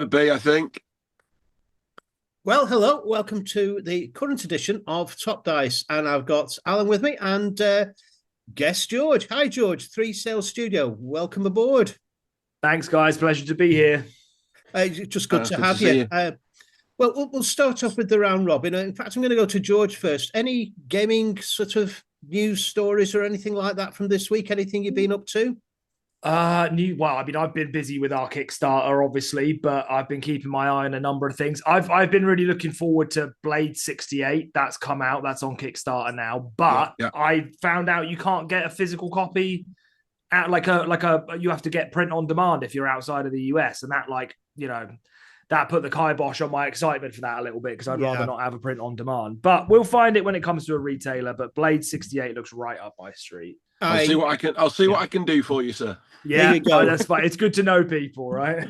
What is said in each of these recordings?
B, I think. Well, hello, welcome to the current edition of Top Dice, and I've got Alan with me and guest George. Hi, George, Three Sales Studio. Welcome aboard. Thanks, guys. Pleasure to be here. Just good to Good to have see you. you. We'll start off with the round robin. In fact, I'm going to go to George first. Any gaming sort of news stories or anything like that from this week? Anything you've been up to? I've been busy with our Kickstarter, obviously, but I've been keeping my eye on a number of things. I've been really looking forward to Blade 68. That's come out. That's on Kickstarter now. But Yeah. I found out you can't get a physical copy at you have to get print on demand if you're outside of the US, and that put the kibosh on my excitement for that a little bit because I'd rather not have a print on demand. But we'll find it when it comes to a retailer. But Blade 68 looks right up my street. I'll see what I can. I'll see what I can do for you, sir. Yeah, you go. That's fine. It's good to know people, right?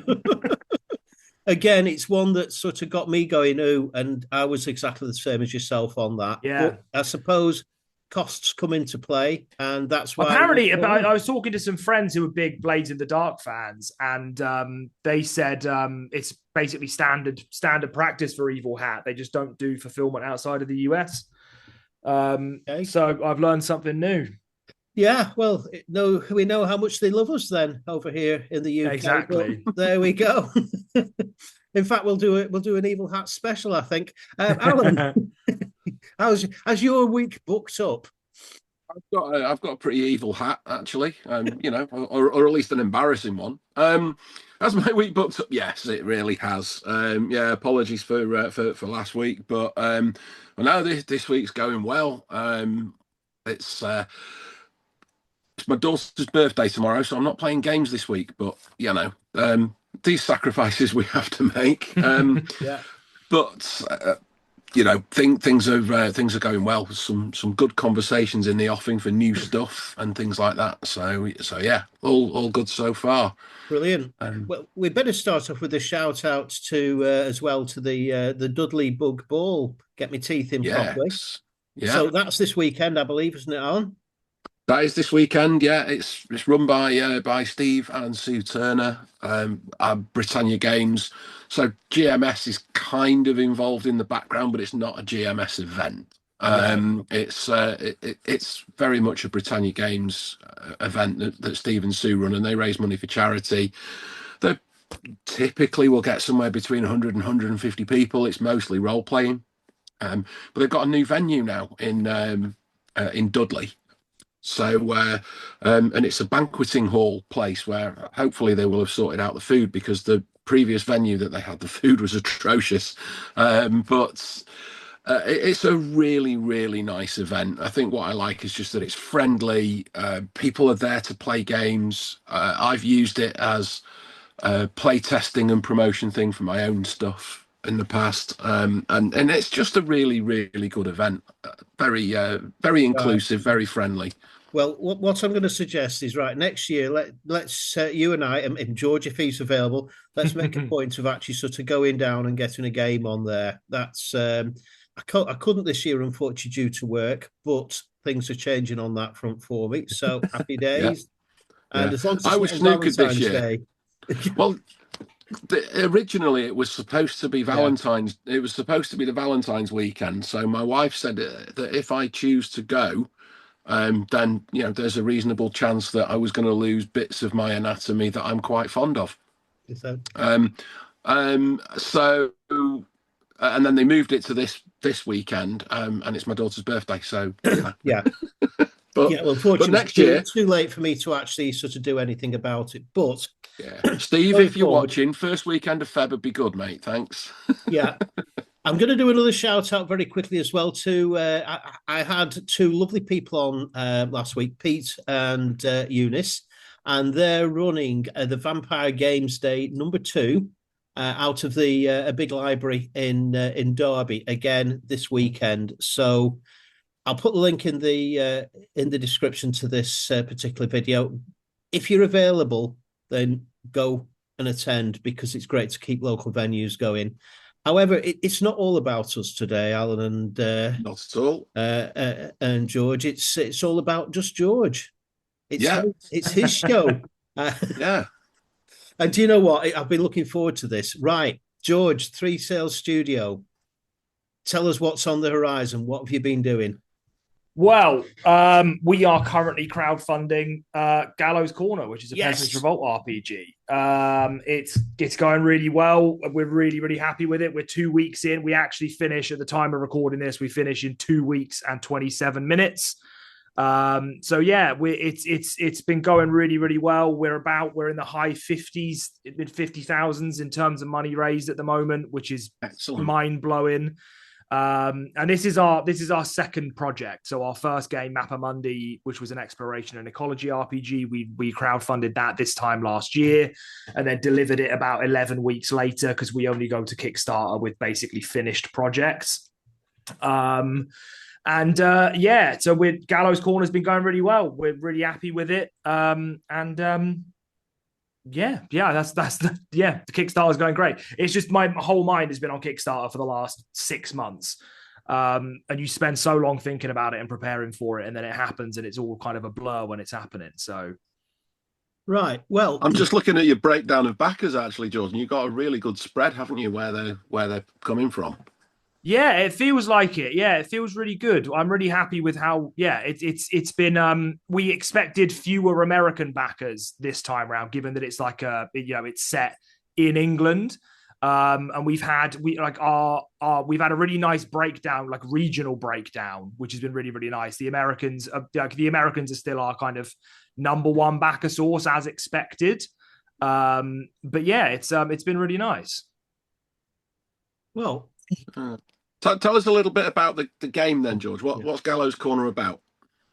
Again, it's one that sort of got me going, ooh, and I was exactly the same as yourself on that. Yeah. But I suppose costs come into play, and that's why. Apparently, I was talking to some friends who were big Blades in the Dark fans, and they said it's basically standard practice for Evil Hat. They just don't do fulfillment outside of the US. Okay. So I've learned something new. Yeah, well, no, we know how much they love us then over here in the UK. Exactly. But there we go. In fact, we'll do an Evil Hat special, I think. Alan, how's your week booked up? I've got a pretty evil hat, actually. Or at least an embarrassing one. Has my week booked up? Yes, it really has. Apologies for last week, but no, this week's going well. It's my daughter's birthday tomorrow, so I'm not playing games this week. But these sacrifices we have to make. Yeah. But things are going well. Some good conversations in the offing for new stuff and things like that. So yeah, all good so far. Brilliant. Well, we better start off with a shout out to as well to the Dudley Bug Ball. Get my teeth in properly. Yeah. So that's this weekend, I believe, isn't it, Alan? That is this weekend. Yeah, it's run by Steve and Sue Turner, Britannia Games. So GMS is kind of involved in the background, but it's not a GMS event. It's very much a Britannia Games event that Steve and Sue run, and they raise money for charity. They typically will get somewhere between 100 and 150 people. It's mostly role playing, but they've got a new venue now in Dudley. So, and it's a banqueting hall place where hopefully they will have sorted out the food, because the previous venue that they had, the food was atrocious. But it's a really, really nice event. I think what I like is just that it's friendly. People are there to play games. I've used it as a play testing and promotion thing for my own stuff in the past. And it's just a really, really good event. Very inclusive, very friendly. Well, what I'm going to suggest is, right, next year, let's you and I, and George, if he's available, let's make a point of actually sort of going down and getting a game on there. That's I couldn't this year, unfortunately, due to work, but things are changing on that front for me. So happy days. Yeah. And as long as I was snookered this year. Day. Well, originally it was supposed to be Valentine's. It was supposed to be the Valentine's weekend. So my wife said that if I choose to go, then there's a reasonable chance that I was going to lose bits of my anatomy that I'm quite fond of. So, and then they moved it to this weekend, and it's my daughter's birthday. So yeah. But unfortunately, next year, it's too late for me to actually sort of do anything about it. But yeah, Steve, if you're watching, first weekend of Feb would be good, mate. Thanks. Yeah. I'm going to do another shout out very quickly as well to I had two lovely people on last week, Pete and Eunice, and they're running the Vampire Games Day #2 out of the a big library in Derby again this weekend. So I'll put the link in the description to this particular video. If you're available, then go and attend, because it's great to keep local venues going. However, it's not all about us today, Alan and not at all, and George. It's all about just George. It's his show. Yeah. And do you know what? I've been looking forward to this. Right, George, Three Sales Studio. Tell us what's on the horizon. What have you been doing? Well, we are currently crowdfunding Gallows Corner, which is a Peasants Revolt RPG. It's going really well. We're really, really happy with it. We're 2 weeks in. We actually finish at the time of recording this. We finish in 2 weeks and 27 minutes. So yeah, it's been going really, really well. We're in the high 50s, mid 50,000s in terms of money raised at the moment, which is mind blowing. And this is our second project. So our first game, Mappa Mundi, which was an exploration and ecology RPG, we crowdfunded that this time last year, and then delivered it about 11 weeks later because we only go to Kickstarter with basically finished projects. So with Gallows Corner has been going really well. We're really happy with it. The Kickstarter is going great. It's just my whole mind has been on Kickstarter for the last 6 months. And you spend so long thinking about it and preparing for it, and then it happens and it's all kind of a blur when it's happening. So right. Well, I'm just looking at your breakdown of backers actually, Jordan. You've got a really good spread, haven't you, where they're coming from? Yeah, it feels like it. Yeah, it feels really good. I'm really happy with how. Yeah, it's been. We expected fewer American backers this time around, given that it's like it's set in England, and we've had we've had a really nice breakdown, like regional breakdown, which has been really, really nice. The Americans are still our kind of number one backer source as expected, but yeah, it's been really nice. Well. Tell us a little bit about the game then, George. What's Gallows Corner about?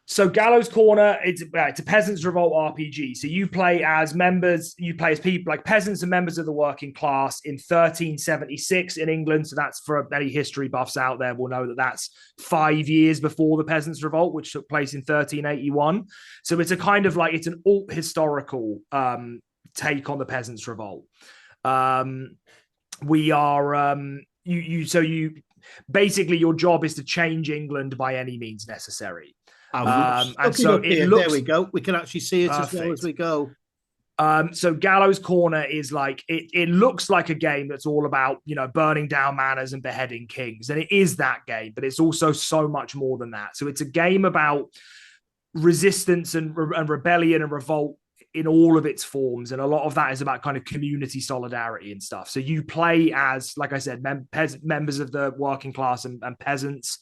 So Gallows Corner, it's a Peasants Revolt RPG. So you play as people like peasants and members of the working class in 1376 in England. So that's, for any history buffs out there, will know that that's 5 years before the Peasants Revolt, which took place in 1381. So it's a kind of like, it's an alt historical take on the Peasants Revolt. We are basically your job is to change England by any means necessary. And so it looks, there we go. We can actually see it perfect. As well as we go. So Gallows Corner is like it looks like a game that's all about, burning down manors and beheading kings, and it is that game, but it's also so much more than that. So it's a game about resistance and rebellion and revolt in all of its forms, and a lot of that is about kind of community solidarity and stuff. So you play as, like I said, members of the working class and peasants,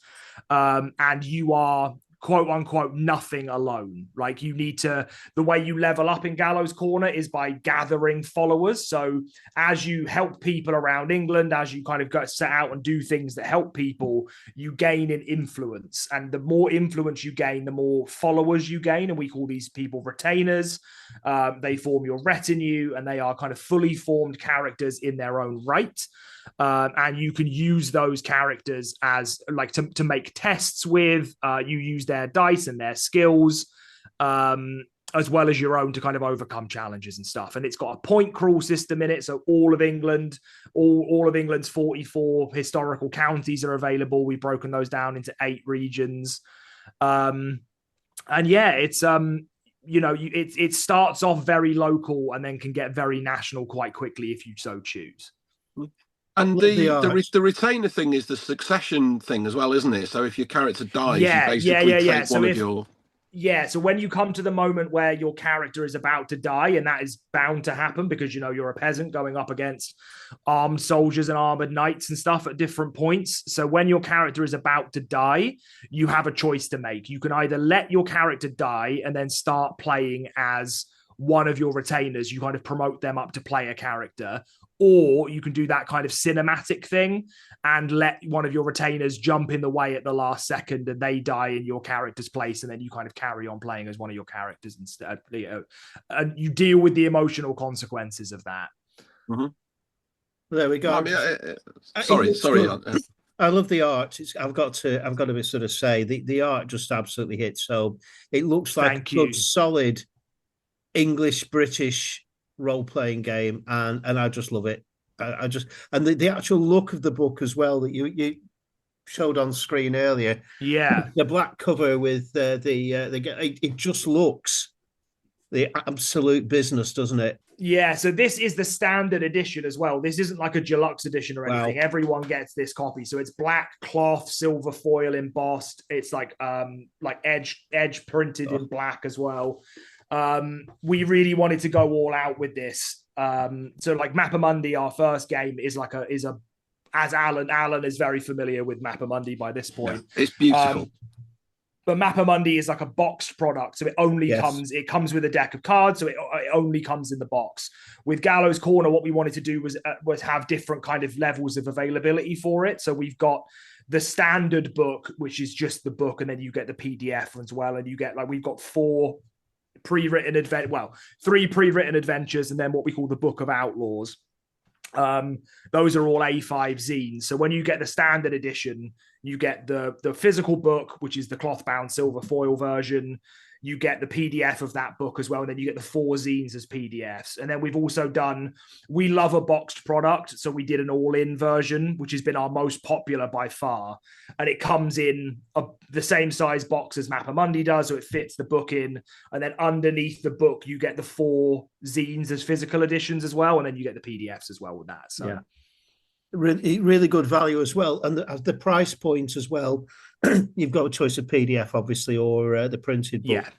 and you are, quote unquote, nothing alone. Like, you need to, the way you level up in Gallows Corner is by gathering followers. So as you help people around England, as you kind of go set out and do things that help people, you gain in influence. And the more influence you gain, the more followers you gain. And we call these people retainers. They form your retinue, and they are kind of fully formed characters in their own right. And you can use those characters as like to make tests with. You use their dice and their skills, as well as your own, to kind of overcome challenges and stuff. And it's got a point crawl system in it. So all of England's 44 historical counties are available. We've broken those down into 8 regions. And yeah, it's it starts off very local and then can get very national quite quickly if you so choose. And the retainer thing is the succession thing as well, isn't it? So if your character dies, you basically take one of your... Yeah, so when you come to the moment where your character is about to die, and that is bound to happen because, you're a peasant going up against armed soldiers and armored knights and stuff at different points. So when your character is about to die, you have a choice to make. You can either let your character die and then start playing as one of your retainers. You kind of promote them up to play a character, or you can do that kind of cinematic thing and let one of your retainers jump in the way at the last second and they die in your character's place, and then you kind of carry on playing as one of your characters instead. And you deal with the emotional consequences of that. Mm-hmm. There we go. I mean, sorry. I love the art. I've got to sort of say the art just absolutely hits. So it looks like a good, solid English British role-playing game, and I just love it. I just, and the actual look of the book as well that you showed on screen earlier. Yeah, the black cover with it just looks the absolute business, doesn't it? Yeah, so this is the standard edition as well. This isn't like a deluxe edition or anything. Wow. Everyone gets this copy. So it's black cloth, silver foil embossed. It's like edge printed in black as well. We really wanted to go all out with this. So like Mappa Mundi, our first game, is as Allan is very familiar with Mappa Mundi by this point. Yeah, it's beautiful. But Mappa Mundi is like a boxed product, so it only comes with a deck of cards, so it only comes in the box. With Gallows Corner, what we wanted to do was have different kind of levels of availability for it. So we've got the standard book, which is just the book, and then you get the PDF as well, and you get we've got 3 pre-written adventures, and then what we call the Book of Outlaws. Those are all A5 zines. So when you get the standard edition, you get the physical book, which is the cloth bound silver foil version. You get the PDF of that book as well, and then you get the 4 zines as PDFs. And then we've also we love a boxed product, so we did an all-in version, which has been our most popular by far. And it comes in the same size box as Mappa Mundi does, so it fits the book in. And then underneath the book, you get the 4 zines as physical editions as well, and then you get the PDFs as well with that. So. Yeah. Really good value as well, and the price point as well. You've got a choice of PDF, obviously, or the printed book. Yeah,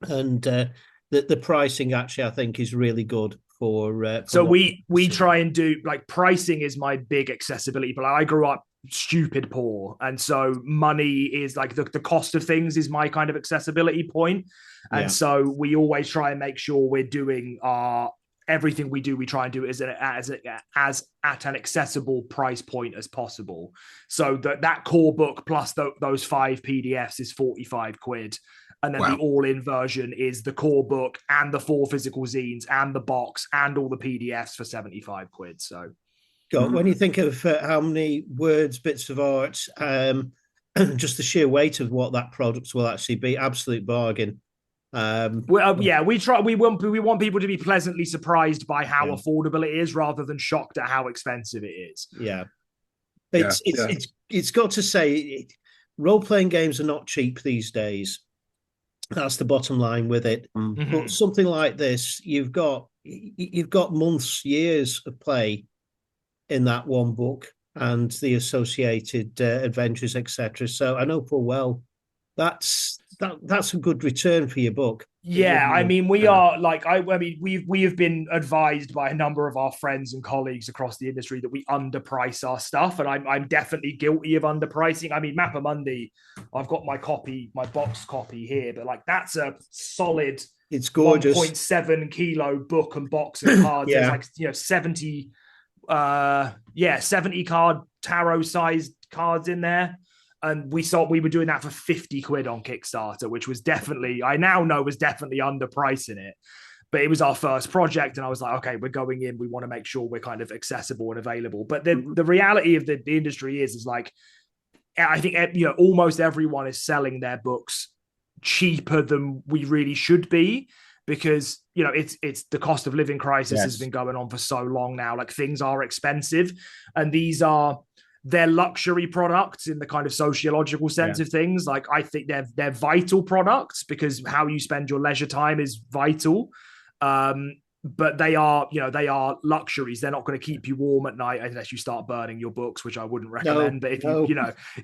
and the pricing actually, I think, is really good for so we try and do pricing is my big accessibility. But I grew up stupid poor, and so money is the cost of things is my kind of accessibility point. And so we always try and make sure we're doing everything we do, we try and do it as at an accessible price point as possible. So that core book plus those 5 PDFs is 45 quid. And then the all-in version is the core book and the 4 physical zines and the box and all the PDFs for 75 quid. So when you think of how many words, bits of art, just the sheer weight of what that product will actually be, absolute bargain. We want people to be pleasantly surprised by how affordable it is rather than shocked at how expensive it is. It's got to say, role-playing games are not cheap these days. That's the bottom line with it. But something like this, you've got months, years of play in that one book and the associated adventures, etc. So I know full well that's a good return for your book. Yeah, I mean, we are we have been advised by a number of our friends and colleagues across the industry that we underprice our stuff, and I'm definitely guilty of underpricing. I mean, Mappa Mundi, I've got my box copy here, but that's a solid, it's gorgeous 1.7 kilo book and box of cards. There's 70 card tarot sized cards in there. And we were doing that for 50 quid on Kickstarter, which was I now know was definitely underpricing it. But it was our first project. And I was like, okay, we're going in. We want to make sure we're kind of accessible and available. But the reality of the industry is I think, almost everyone is selling their books cheaper than we really should be. Because, it's the cost of living crisis has been going on for so long now. Things are expensive. And they're luxury products in the kind of sociological sense of things. I think they're vital products because how you spend your leisure time is vital. But they are luxuries. They're not going to keep you warm at night unless you start burning your books, which I wouldn't recommend. But if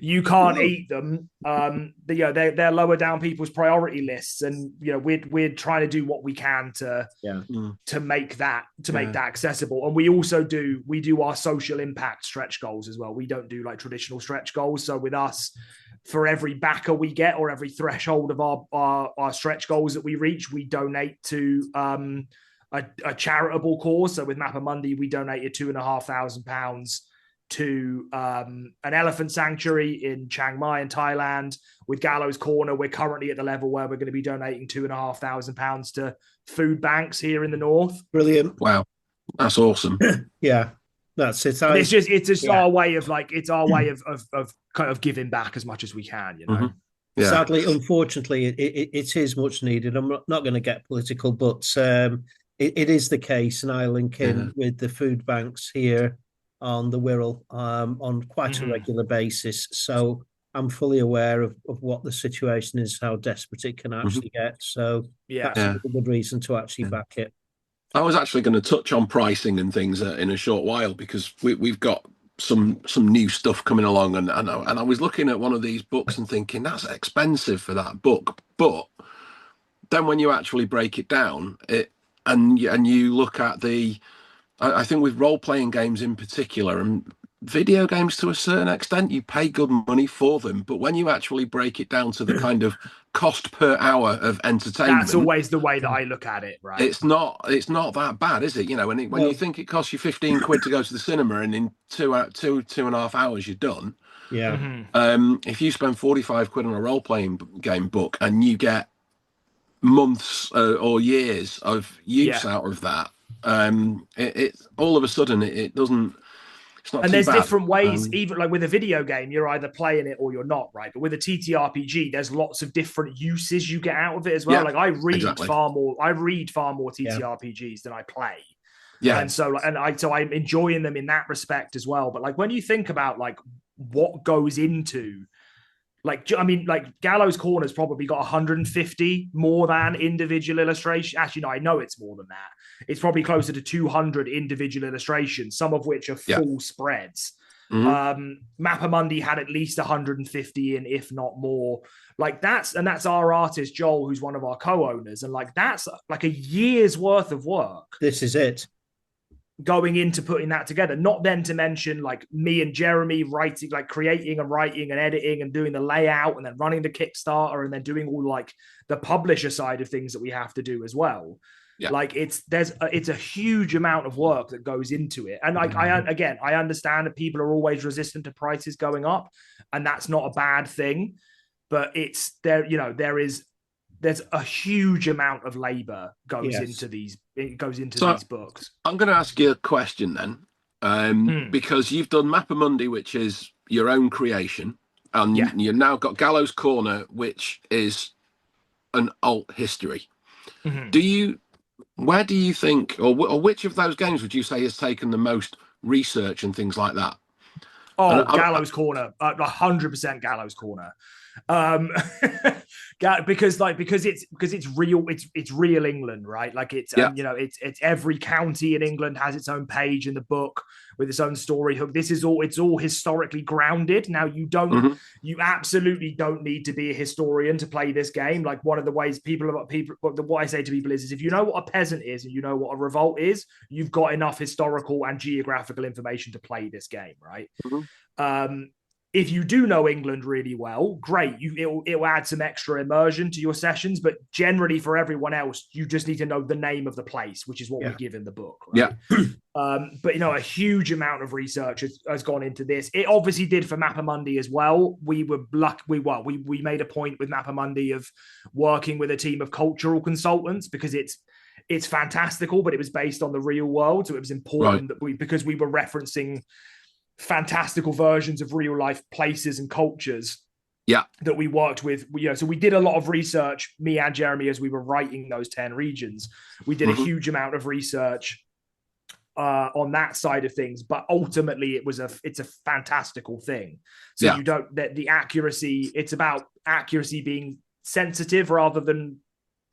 you can't eat them, they're lower down people's priority lists. And we're trying to do what we can to make that accessible. And we also do our social impact stretch goals as well. We don't do traditional stretch goals. So with us, for every backer we get or every threshold of our stretch goals that we reach, we donate to a charitable cause. So with Mappa Mundi, we donated £2,500 to an elephant sanctuary in Chiang Mai in Thailand. With Gallows Corner, we're currently at the level where we're going to be donating £2,500 to food banks here in the north. Brilliant! Wow, that's awesome. Yeah, that's it. It's just our way of of kind of giving back as much as we can. Yeah. Sadly, unfortunately, it is much needed. I'm not going to get political, but it is the case, and I link in with the food banks here on the Wirral on quite a regular basis. So I'm fully aware of what the situation is, how desperate it can actually get. So that's a good reason to actually back it. I was actually going to touch on pricing and things in a short while, because we've got some new stuff coming along, and I was looking at one of these books and thinking that's expensive for that book, but then when you actually break it down, and you look at I think with role-playing games in particular, and video games to a certain extent, you pay good money for them, but when you actually break it down to the kind of cost per hour of entertainment, that's always the way that I look at it, right? It's not that bad, is it? When you think it costs you 15 quid to go to the cinema, and in 2.5 hours you're done. Yeah. If you spend 45 quid on a role-playing game book and you get months or years of use out of that, it all of a sudden it doesn't. It's not. And too there's bad. different ways, even like with a video game, you're either playing it or you're not, right? But with a TTRPG, there's lots of different uses you get out of it as well. Yeah, like I read far more Yeah. TTRPGs than I play. Yeah. And so I'm enjoying them in that respect as well. But like when you think about like what goes into, like, I mean, like Gallows Corner's probably got 150 more than individual illustration. Actually, no, I know it's more than that. It's probably closer to 200 individual illustrations, some of which are full spreads. Mappa Mundi had at least 150 in, if not more. Like that's our artist Joel, who's one of our co-owners, and like that's like a year's worth of work. This is it. Going into putting that together, not then to mention like me and Jeremy writing, like creating and writing and editing and doing the layout and then running the Kickstarter and then doing all like the publisher side of things that we have to do as well. Yeah. Like it's a huge amount of work that goes into it. And like I understand that people are always resistant to prices going up, and that's not a bad thing, but it's there, there's a huge amount of labor goes into these books. I'm going to ask you a question then, because you've done Mappa Mundi, which is your own creation, and you've now got Gallows Corner, which is an alt history. Where do you think, or which of those games would you say has taken the most research and things like that? Oh, Gallows Corner, 100% Gallows Corner. Because it's real, it's real England, right? Like it's it's every county in England has its own page in the book with its own story hook. It's all historically grounded. Now you absolutely don't need to be a historian to play this game. Like one of the ways what I say to people is if you know what a peasant is and you know what a revolt is, you've got enough historical and geographical information to play this game, right? If you do know England really well, great. It'll add some extra immersion to your sessions, but generally for everyone else, you just need to know the name of the place, which is what we give in the book. Right? But a huge amount of research has gone into this. It obviously did for Mappa Mundi as well. We were lucky. We made a point with Mappa Mundi of working with a team of cultural consultants because it's fantastical, but it was based on the real world, so it was important that because we were referencing fantastical versions of real life places and cultures that we worked with. So we did a lot of research, me and Jeremy, as we were writing those 10 regions. We did a huge amount of research on that side of things, but ultimately it's a fantastical thing. So you don't, the accuracy, it's about accuracy being sensitive rather than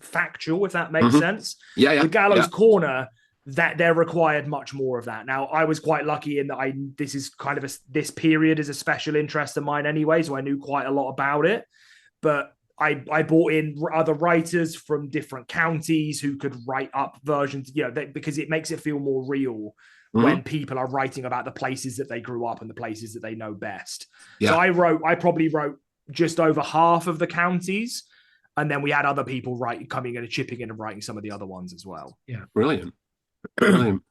factual, if that makes sense. The Gallows Corner, that they're required much more of that. Now, I was quite lucky in that this is kind of this period is a special interest of mine anyway, so I knew quite a lot about it. But I brought in other writers from different counties who could write up versions, because it makes it feel more real when people are writing about the places that they grew up and the places that they know best. So I probably wrote just over half of the counties, and then we had other people coming in and chipping in and writing some of the other ones as well. Yeah, brilliant. Brilliant.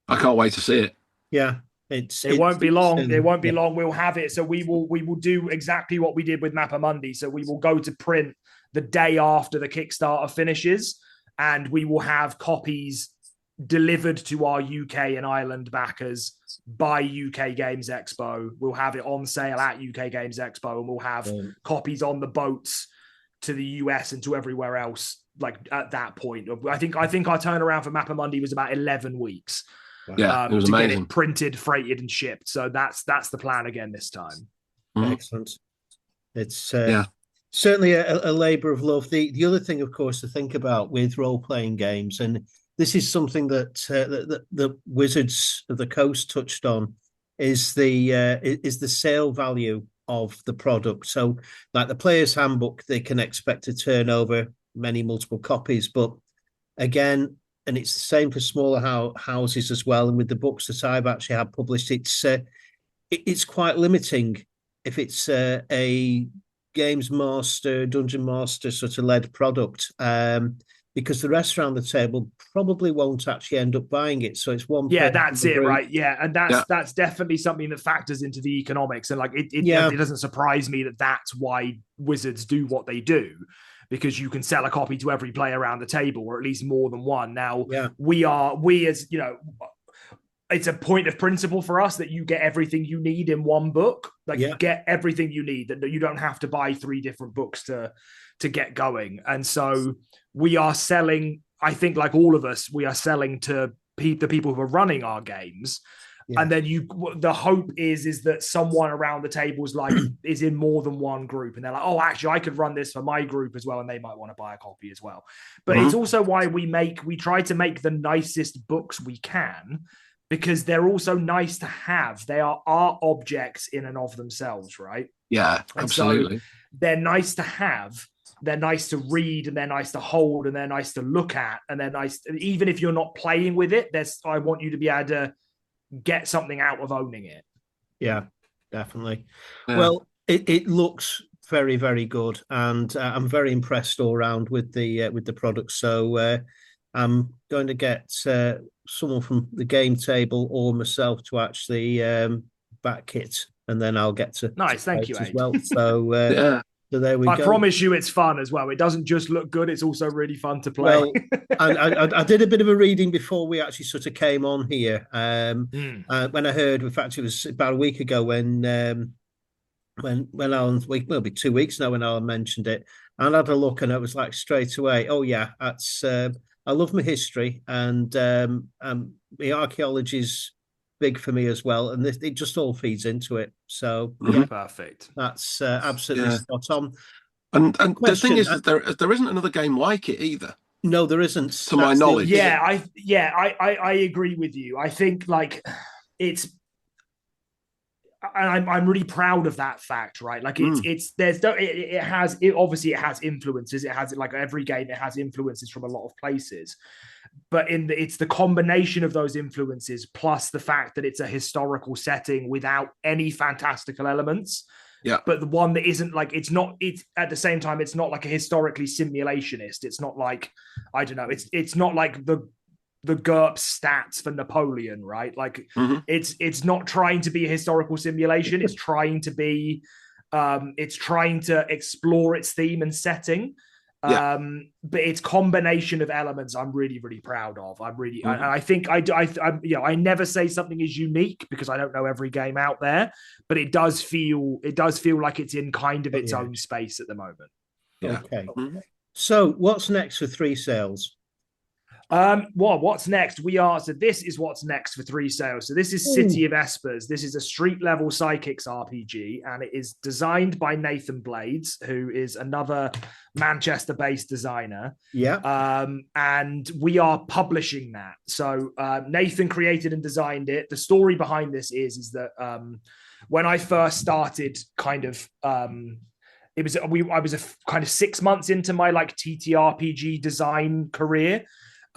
I can't wait to see it. Yeah, it won't be long. It won't be long. We'll have it. So we will do exactly what we did with Mappa Mundi. So we will go to print the day after the Kickstarter finishes, and we will have copies delivered to our UK and Ireland backers by UK Games Expo. We'll have it on sale at UK Games Expo, and we'll have copies on the boats to the US and to everywhere else. Like at that point, I think our turnaround for Mappa Mundi was about 11 weeks. Yeah, it was to amazing. Get it printed, freighted, and shipped. So that's the plan again this time. Excellent. It's Yeah. certainly a labor of love. The other thing, of course, to think about with role playing games, and this is something that the Wizards of the Coast touched on, is the sale value of the product. So, like the player's handbook, they can expect to turn over many multiple copies, but again, and it's the same for smaller houses as well. And with the books that I've actually had published, it's quite limiting if it's a games master, dungeon master sort of led product, because the rest around the table probably won't actually end up buying it. So it's one. Yeah, that's it, right? Yeah, and that's definitely something that factors into the economics, and like it doesn't surprise me that that's why Wizards do what they do, because you can sell a copy to every player around the table, or at least more than one. Now, we as you know, it's a point of principle for us that you get everything you need in one book. Like you get everything you need, that you don't have to buy 3 different books to get going. And so we are selling, I think like all of us, we are selling to the people who are running our games. Yeah. And then the hope is that someone around the table is in more than one group, and they're like, oh, actually, I could run this for my group as well, and they might want to buy a copy as well. But it's also why we try to make the nicest books we can, because they're also nice to have. They are art objects in and of themselves, right? Yeah, absolutely. So they're nice to have. They're nice to read, and they're nice to hold, and they're nice to look at, and they're nice. Even if you're not playing with it, I want you to be able to get something out of owning it. Yeah, definitely. Yeah. Well, it looks very, very good, and I'm very impressed all around with the product. So I'm going to get someone from the game table or myself to actually back it, and then I'll get to thank you as well. So so there we go. I promise you it's fun as well. It doesn't just look good, it's also really fun to play. Well, I did a bit of a reading before we actually sort of came on here. When I heard, in fact, it was about a week ago when Alan, it'll be 2 weeks now when Alan mentioned it, and I had a look, and it was like straight away, oh yeah, that's I love my history, and the archaeology's big for me as well, and it just all feeds into it. So perfect. That's absolutely spot on. And the thing is that there isn't another game like it either. No, there isn't, to my knowledge. I agree with you. I think like it's, and I'm really proud of that fact, right? Like it has influences. It has, like every game, it has influences from a lot of places. But it's the combination of those influences plus the fact that it's a historical setting without any fantastical elements. Yeah. But the one that isn't like, it's at the same time, it's not like a historically simulationist. It's not like, I don't know, it's not like the GURP stats for Napoleon, right? Like it's not trying to be a historical simulation. It's trying to be, it's trying to explore its theme and setting. But its combination of elements, I'm really, really proud of. I think I never say something is unique because I don't know every game out there, but it does feel like it's in kind of its own space at the moment. Yeah. Okay. So what's next for 3 Sales? What's next? This is what's next for 3 Sales. So this is City of Espers. This is a street level psychics RPG, and it is designed by Nathan Blades, who is another Manchester-based designer. Yeah. And we are publishing that. So Nathan created and designed it. The story behind this is that when I first started, kind of I was kind of 6 months into my like TTRPG design career.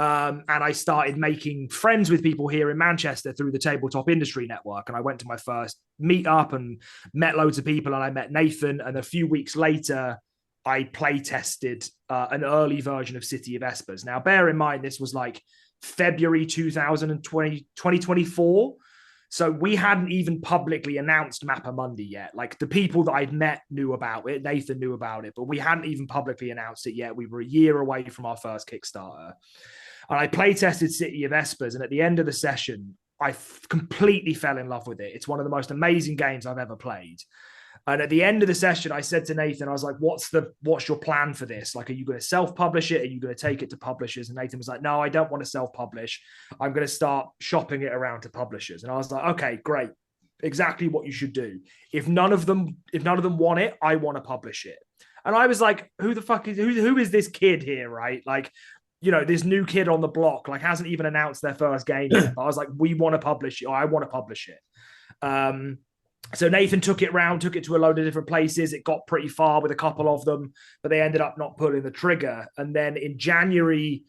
And I started making friends with people here in Manchester through the Tabletop Industry Network. And I went to my first meetup and met loads of people, and I met Nathan. And a few weeks later, I play tested an early version of City of Espers. Now, bear in mind, this was like February 2024. So we hadn't even publicly announced Mappa Mundi yet. Like the people that I'd met knew about it. Nathan knew about it, but we hadn't even publicly announced it yet. We were a year away from our first Kickstarter. And I play tested City of Espers, and at the end of the session, I completely fell in love with it. It's one of the most amazing games I've ever played. And at the end of the session, I said to Nathan, I was like, what's your plan for this? Like, are you going to self-publish it? Are you going to take it to publishers? And Nathan was like, no, I don't want to self-publish. I'm going to start shopping it around to publishers. And I was like, okay, great. exactly what you should do. If none of them want it, I want to publish it. And I was like, who the fuck is who is this kid here, right? Like, this new kid on the block, like, hasn't even announced their first game yet. But I was like, we want to publish it, or I want to publish it. So Nathan took it to a load of different places. It got pretty far with a couple of them, but they ended up not pulling the trigger. And then in January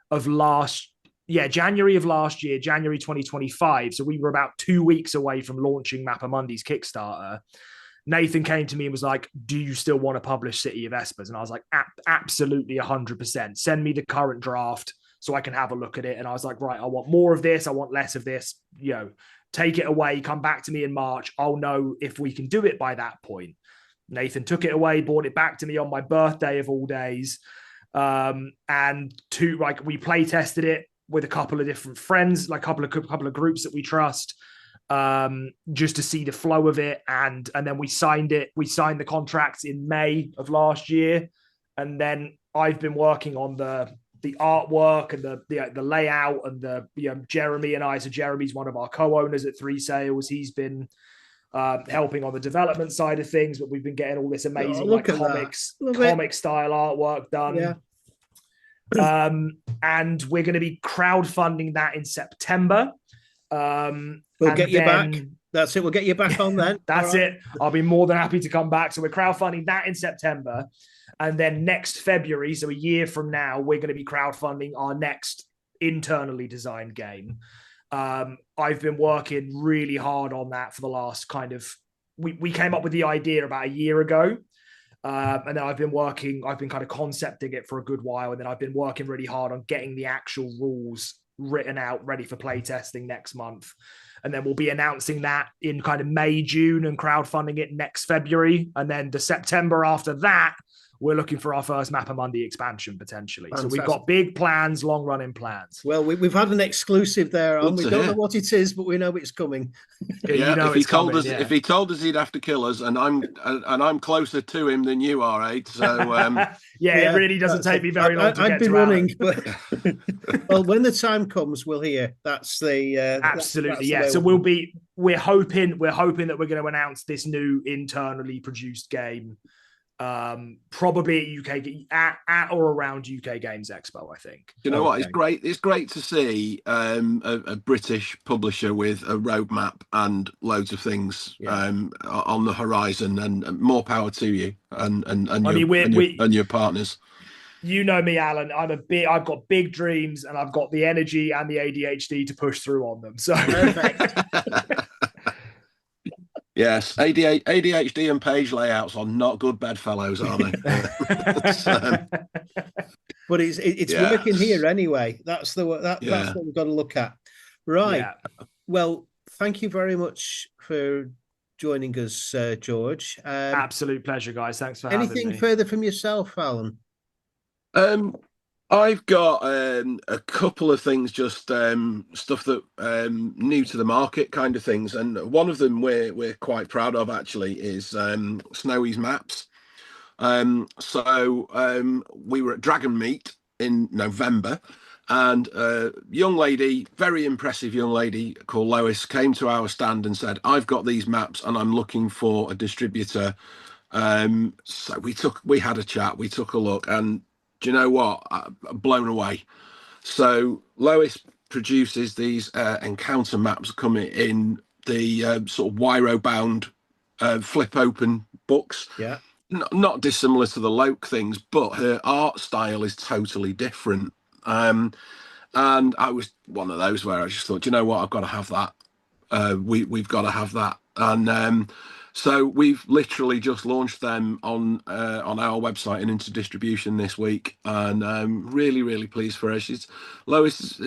of last year, January 2025, so we were about 2 weeks away from launching Mappa Mundi's Kickstarter. Nathan came to me and was like, do you still want to publish City of Espers? And I was like, absolutely 100%. Send me the current draft so I can have a look at it. And I was like, right, I want more of this. I want less of this. Take it away. Come back to me in March. I'll know if we can do it by that point. Nathan took it away, brought it back to me on my birthday of all days. We play tested it with a couple of different friends, like a couple of groups that we trust. Just to see the flow of it, and then we signed it. We signed the contracts in May of last year, and then I've been working on the artwork and the layout and Jeremy and I. So Jeremy's one of our co-owners at Three Sales. He's been helping on the development side of things, but we've been getting all this amazing comic style artwork done. Yeah. And we're going to be crowdfunding that in September. We'll get you back. That's it. We'll get you back on then. That's it. I'll be more than happy to come back. So we're crowdfunding that in September. And then next February, so a year from now, we're going to be crowdfunding our next internally designed game. I've been working really hard on that for the last we came up with the idea about a year ago. And then I've been kind of concepting it for a good while. And then I've been working really hard on getting the actual rules written out, ready for play testing next month. And then we'll be announcing that in kind of May, June, and crowdfunding it next February. And then the September after that, we're looking for our first Mappa Mundi expansion potentially. Fantastic. So we've got big plans, long running plans. Well, we've had an exclusive there, and we don't know what it is, but we know it's coming. If he told us he'd have to kill us, and I'm closer to him than you are, Aid. So it really doesn't take me very long to I'd get be to running, but well, when the time comes, we'll hear. That's the absolutely So we're hoping that we're going to announce this new internally produced game. Probably at or around UK Games Expo, I think. You know what? It's great. It's great to see a British publisher with a roadmap and loads of things on the horizon, and more power to you and your partners. You know me, Alan. I've got big dreams, and I've got the energy and the ADHD to push through on them. So. Yes, ADHD and page layouts are not good bedfellows, are they? But it's working here anyway. That's what we've got to look at. Right. Yeah. Well, thank you very much for joining us, George. Absolute pleasure, guys. Thanks for having me. Anything further from yourself, Alan? I've got a couple of things, just stuff that new to the market kind of things, and one of them we're quite proud of actually is Snowy's maps. So we were at Dragon Meet in November, and a young lady, very impressive young lady called Lois, came to our stand and said, "I've got these maps and I'm looking for a distributor." So we had a chat, we took a look, and do you know what? I'm blown away. So Lois produces these encounter maps coming in the sort of Wroe bound flip open books. Yeah. Not dissimilar to the Loke things, but her art style is totally different. And I was one of those where I just thought, do you know what? I've got to have that. We've got to have that. And so we've literally just launched them on our website and into distribution this week, and I'm really, really pleased for her. Lois,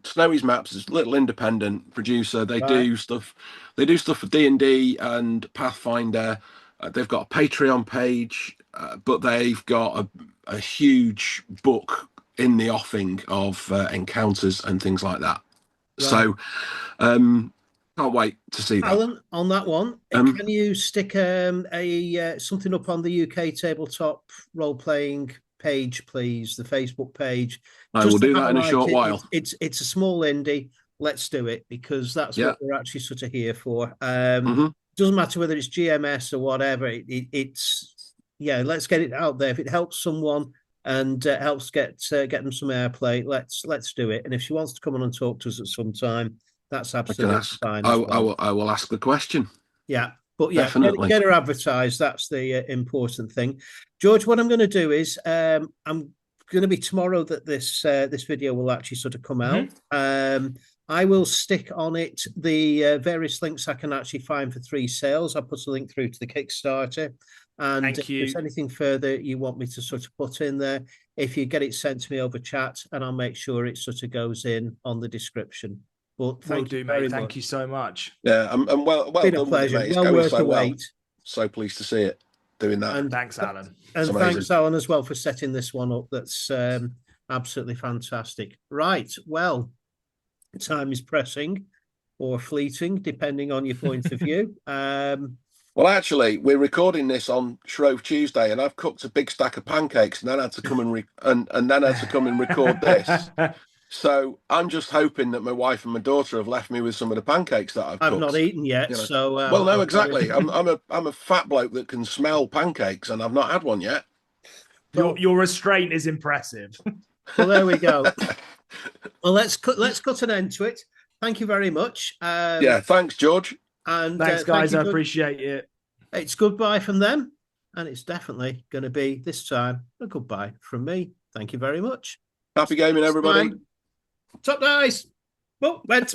Snowy's Maps is a little independent producer. They do stuff for D&D and Pathfinder. They've got a Patreon page, but they've got a huge book in the offing of encounters and things like that. Right. So can't wait to see that. Alan, on that one, can you stick something up on the UK Tabletop Role-Playing page, please? The Facebook page. I will do that in a short while. It's a small indie, let's do it, because that's Yeah. what we're actually sort of here for. Mhm. Doesn't matter whether it's GMS or whatever. It's let's get it out there. If it helps someone and helps get them some airplay, let's do it. And if she wants to come on and talk to us at some time, that's I can absolutely ask. fine. I, as well. I will ask the question. Yeah. But Definitely. get her advertised. That's the important thing. George, what I'm going to do is I'm going to be tomorrow that this video will actually sort of come out. I will stick on it the various links I can actually find for 3 sales. I'll put a link through to the Kickstarter. And if there's anything further you want me to sort of put in there, if you get it sent to me over chat, and I'll make sure it sort of goes in on the description. But thank you very much. Thank you so much. Yeah, and well been done a pleasure. with it, mate. It's Well going worth so the well. wait. So pleased to see it doing that. And thanks, Alan. And thanks, Alan, as well, for setting this one up. That's absolutely fantastic. Right. Well, time is pressing or fleeting, depending on your point of view. Well, actually, we're recording this on Shrove Tuesday, and I've cooked a big stack of pancakes, and then had to come and then had to come and record this. So I'm just hoping that my wife and my daughter have left me with some of the pancakes that I've cooked. I've not eaten yet, you know. so well, no, exactly. I'm a fat bloke that can smell pancakes, and I've not had one yet. Your restraint is impressive. Well, there we go. Well, let's cut an end to it. Thank you very much. Yeah, thanks, George. And thanks, guys. I appreciate it. It's goodbye from them, and it's definitely going to be this time a goodbye from me. Thank you very much. Happy gaming, everybody. Top dice. Oh, went.